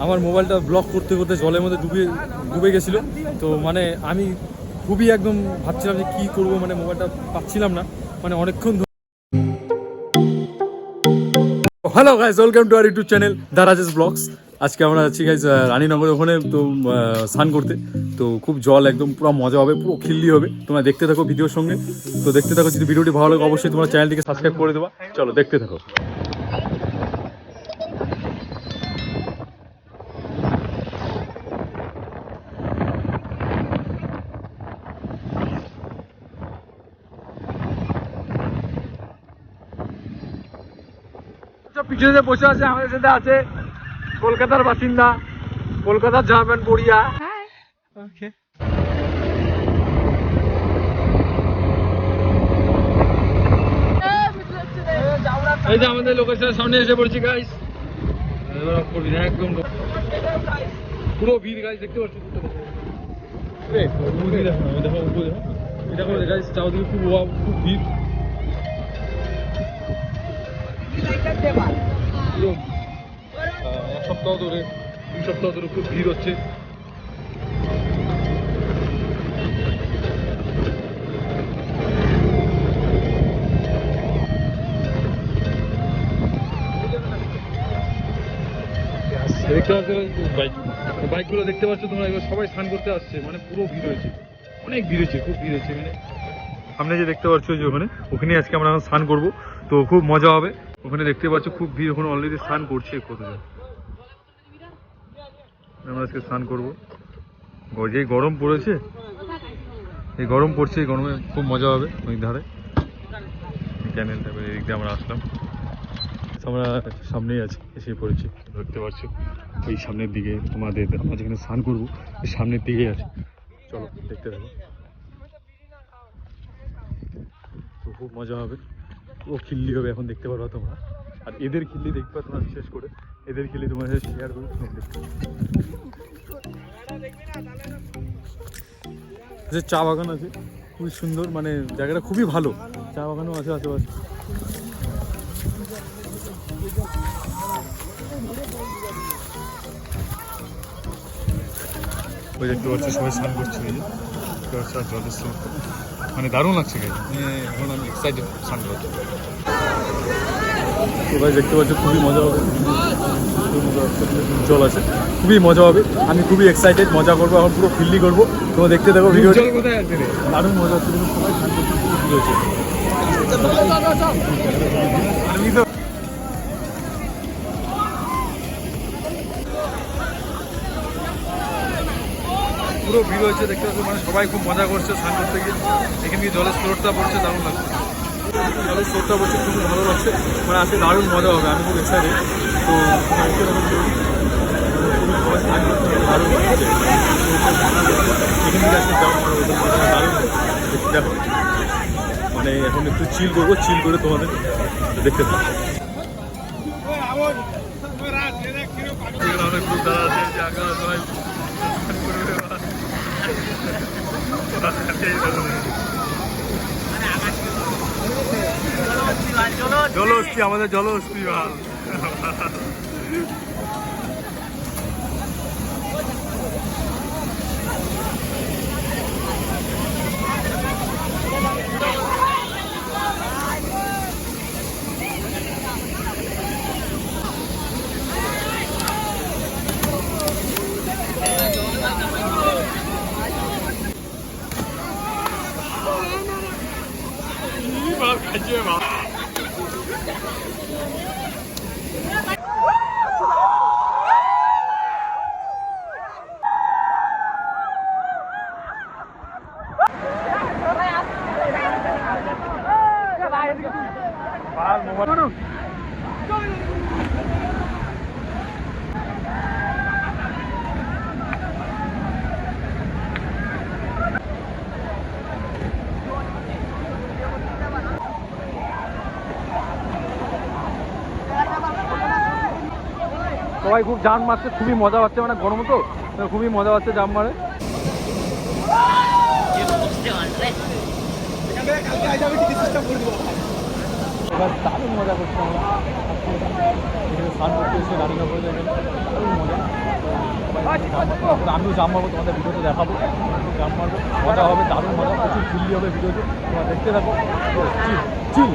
আমার মোবাইলটা ব্লক করতে করতে জলের মধ্যে ডুবে গেছিলো। তো মানে আমি খুবই একদম ভাবছিলাম যে কী করবো, মানে মোবাইলটা পাচ্ছিলাম না, মানে অনেকক্ষণ। Hello guys, welcome to our YouTube channel the Rajesh blogs. আজকে আমরা যাচ্ছি গাইস রানীনগর ওখানে তো স্নান করতে। তো খুব জল একদম পুরো মজা হবে, পুরো খিল্লি হবে। তোমরা দেখতে থাকো ভিডিওর সঙ্গে। তো দেখতে থাকো, যদি ভিডিওটি ভালো লাগে অবশ্যই তোমার চ্যানেলটিকে সাবস্ক্রাইব করে দেবা। চলো দেখতে থাকো। পিছনে বসে আছে আমাদের সাথে আছে কলকাতার বাসিন্দা, কলকাতার জামা প্যান্ট পরিয়া। এই যে আমাদের লোকেশনের সামনে এসে পড়ছি গাইস। একদম পুরো ভিড় গাইস, দেখতে পাচ্ছি। দেখো গাইস, চারদিকে খুব ভিড়। এক সপ্তাহ ধরে 2 সপ্তাহ ধরে খুব ভিড় হচ্ছে। বাইকগুলো দেখতে পাচ্ছ তোমরা, এবার সবাই স্নান করতে আসছে, মানে পুরো ভিড় হয়েছে, অনেক ভিড় হয়েছে, খুব ভিড় হয়েছে। মানে সামনে যে দেখতে পাচ্ছ যে ওখানে আজকে আমরা স্নান করবো, তো খুব মজা হবে। ওখানে দেখতে পাচ্ছ খুব ভিড়, ওখানে অলরেডি স্নান করছে কতজন। আমরা আজকে স্নান করবো, যে গরম পড়েছে, এই গরম পড়ছে, এই গরমে খুব মজা হবে। ওই ধারে ক্যানেলটা, এদিক দিয়ে আমরা আসলাম। আমরা সামনেই আছি, এসে পড়েছি, দেখতে পাচ্ছ ওই সামনের দিকে তোমাদের, আমরা যেখানে স্নান করবো ওই সামনের দিকেই আছে। চলো দেখতে থাকো, তো খুব মজা হবে, পুরো খিল্লি হবে। এখন দেখতে পারবা তোমরা, আর এদের খিল্লি দেখবা তোমরা, বিশেষ করে এদের খিল্লি তোমার সাথে শেয়ার করবো। যে চা বাগান আছে খুবই সুন্দর, মানে জায়গাটা খুবই ভালো, চা বাগানও আছে আশেপাশে। ওই দেখতে পাচ্ছি সবাই স্নান করছে, জলের স্রোত মানে দারুণ লাগছে গাইজ। এখন আমি এক্সাইটেড স্নান করতে। তো ভাই দেখতে পাচ্ছি খুবই মজা হবে, জল আছে, খুবই মজা হবে। আমি খুবই এক্সাইটেড, মজা করবো, এখন পুরো ফিল্লি করবো। তোমরা দেখতে থাকো ভিডিও, দারুণ মজা হচ্ছে, সবাই স্নান করতে শুরু হয়েছে। পুরো ভিড় হয়েছে দেখতে পাচ্ছ, মানে সবাই খুব মজা করছে স্নান করতে গিয়ে। এখানে গিয়ে জলের স্রোতটা পড়ছে, দারুণ লাগছে। জলের স্রোতটা পড়ছে, খুব ভালো লাগছে, মানে আজকে দারুণ মজা হবে। আমি খুব এক্সাইটেড। তো দারুণ লাগছে, এখানে গিয়ে আজকে যাওয়া দারুণ দেখো। মানে এখন একটু চিল করবো, চিল করে তোমাদের দেখতে পাবো। অনেক গ্রুপ দাঁড়া আছে, জলহস্তি, আমাদের জলহস্তি ভাল। সবাই খুব জাম মারছে, খুবই মজা হচ্ছে, মানে গরম তো খুবই মজা হচ্ছে জাম মারে। এবার দারুণ মজা করছি আমরা এখানে স্নান করতে এসে গাড়ি না করে দেখেন দারুণ মজা। আমিও জাম মারবো, তোমাদের ভিডিওতে দেখাবো জাম মারবো, মজা হবে, দারুণ মজা, প্রচুর চিল্লি হবে ভিডিওতে, তোমরা দেখতে থাকো। চিল চিল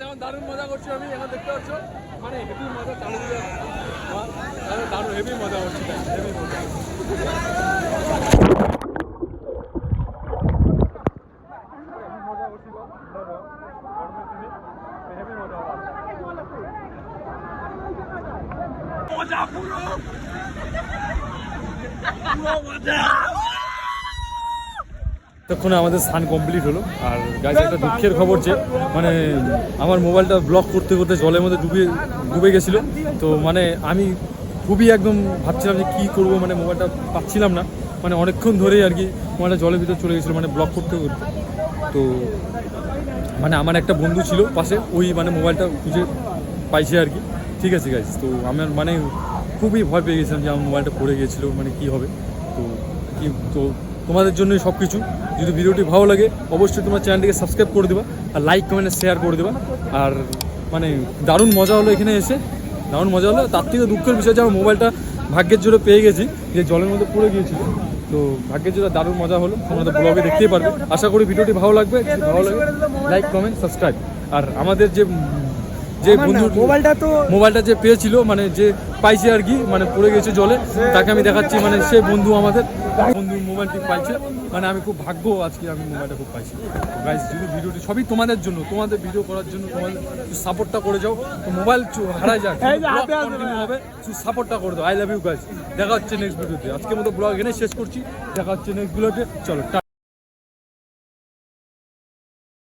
এখন দারুণ মজা করছি আমি, এখন দেখতে পাচ্ছ মানে হেভি মজা চারিদিকে, দারুণ হেভি মজা করছি, হেভি মজা। তখন আমাদের স্নান কমপ্লিট হলো। আর গাইজ একটা দুঃখের খবর যে মানে আমার মোবাইলটা ব্লক করতে করতে জলের মধ্যে ডুবে গেছিলো। তো মানে আমি খুবই একদম ভাবছিলাম যে কী করবো, মানে মোবাইলটা পাচ্ছিলাম না, মানে অনেকক্ষণ ধরেই আর কি মোবাইলটা জলের ভিতরে চলে গেছিলো মানে ব্লক করতে করতে। তো মানে আমার একটা বন্ধু ছিল পাশে, ওই মানে মোবাইলটা খুঁজে পাইছে আর কি। ঠিক আছে গাইজ, তো আমার মানে খুবই ভয় পেয়ে গেছিলাম যে আমার মোবাইলটা পড়ে গিয়েছিলো, মানে কী হবে। তো তোমাদের জন্যই সব কিছু। যদি ভিডিওটি ভালো লাগে অবশ্যই তোমার চ্যানেলটিকে সাবস্ক্রাইব করে দেবা, আর লাইক কমেন্ট শেয়ার করে দেবা। আর মানে দারুণ মজা হলো এখানে এসে, দারুণ মজা হলো। তার থেকে দুঃখের বিষয় যে আমার মোবাইলটা ভাগ্যের জোরে পেয়ে গেছি, যে জলের মধ্যে পড়ে গিয়েছিল। তো ভাগ্যের জোরে দারুণ মজা হলো, তোমরা তো ব্লগে দেখতেই পারবে। আশা করি ভিডিওটি ভালো লাগবে, যদি ভালো লাগে লাইক কমেন্ট সাবস্ক্রাইব। আর আমাদের যে বন্ধু মোবাইলটা যে পেয়েছিল, মানে যে পাইছে আর কি, মানে পড়ে গেছে জলে, তাকে আমি দেখাচ্ছি, মানে সে বন্ধু আমাদের বন্ধু মোবাইলটি পাইছে, মানে আমি খুব ভাগ্য আজকে আমি মোবাইলটা খুব পাইছি। গাইস যদি ভিডিওটি সবই তোমাদের জন্য, তোমাদের ভিডিও করার জন্য, তোমাদের সাপোর্টটা করে যাও। তো মোবাইল হারাই যাক, কন্টিনিউ হবে, সাপোর্টটা করে দাও। I love you guys. দেখা হচ্ছে নেক্সট ভিডিওতে। আজকের মতো ব্লগ এখানে শেষ করছি, দেখা হচ্ছে নেক্সট ভিডিওতে। চলো।